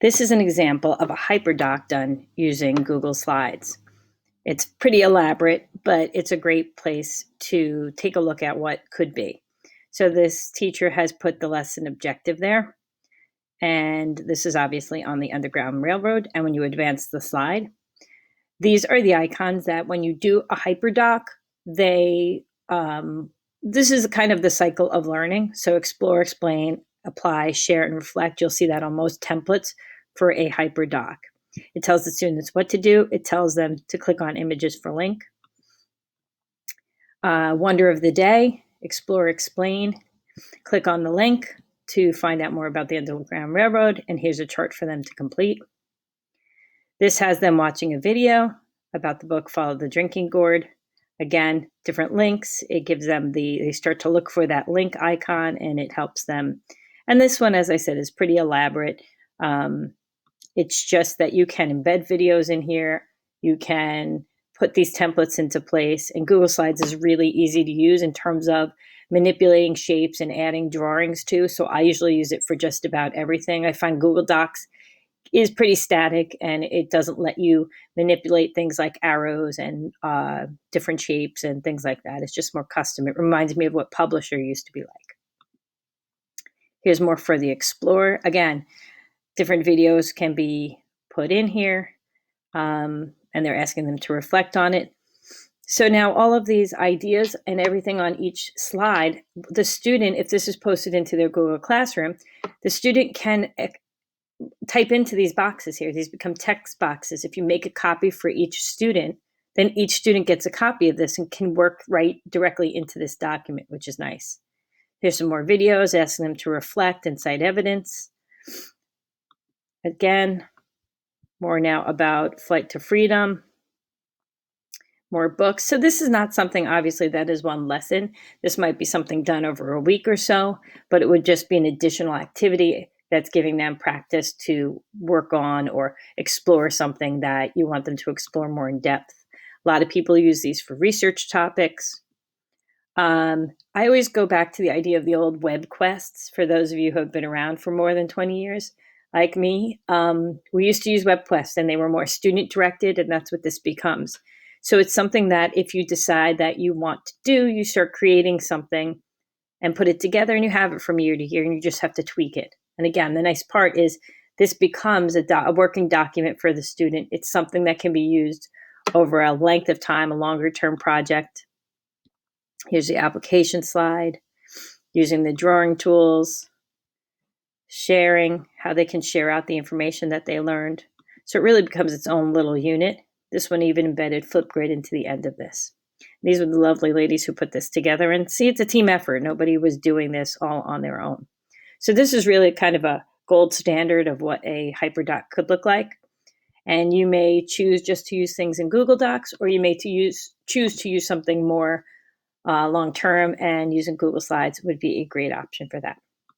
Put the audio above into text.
This is an example of a Hyperdoc done using Google Slides. It's pretty elaborate, but it's a great place to take a look at what could be. So this teacher has put the lesson objective there, and this is obviously on the Underground Railroad. And when you advance the slide, these are the icons that when you do a Hyperdoc, this is kind of the cycle of learning. So explore, explain, apply, share, and reflect. You'll see that on most templates for a Hyperdoc. It tells the students what to do. It tells them to click on images for link. Wonder of the day, explore, explain. Click on the link to find out more about the Underground Railroad, and here's a chart for them to complete. This has them watching a video about the book Follow the Drinking Gourd. Again, different links. It gives them they start to look for that link icon, and it helps them. And this one, as I said, is pretty elaborate. It's just that you can embed videos in here. You can put these templates into place, and Google Slides is really easy to use in terms of manipulating shapes and adding drawings too. So I usually use it for just about everything. I find Google Docs is pretty static, and it doesn't let you manipulate things like arrows and different shapes and things like that. It's just more custom. It reminds me of what Publisher used to be like. Here's more for the Explore. Again, different videos can be put in here, and they're asking them to reflect on it. So now all of these ideas and everything on each slide, the student, if this is posted into their Google Classroom, the student can type into these boxes here. These become text boxes. If you make a copy for each student, then each student gets a copy of this and can work right directly into this document, which is nice. Here's some more videos asking them to reflect and cite evidence. Again, more now about Flight to Freedom, more books. So this is not something, obviously, that is one lesson. This might be something done over a week or so, but it would just be an additional activity that's giving them practice to work on or explore something that you want them to explore more in depth. A lot of people use these for research topics. I always go back to the idea of the old web quests for those of you who have been around for more than 20 years. Like me, we used to use web quests, and they were more student directed, and that's what this becomes. So it's something that if you decide that you want to do, you start creating something and put it together, and you have it from year to year, and you just have to tweak it. And again, the nice part is this becomes a working document for the student. It's something that can be used over a length of time, a longer term project. Here's the application slide, using the drawing tools, sharing, how they can share out the information that they learned. So it really becomes its own little unit. This one even embedded Flipgrid into the end of this. These were the lovely ladies who put this together. And see, it's a team effort. Nobody was doing this all on their own. So this is really kind of a gold standard of what a Hyperdoc could look like. And you may choose just to use things in Google Docs, or you may choose to use something more long-term, and using Google Slides would be a great option for that.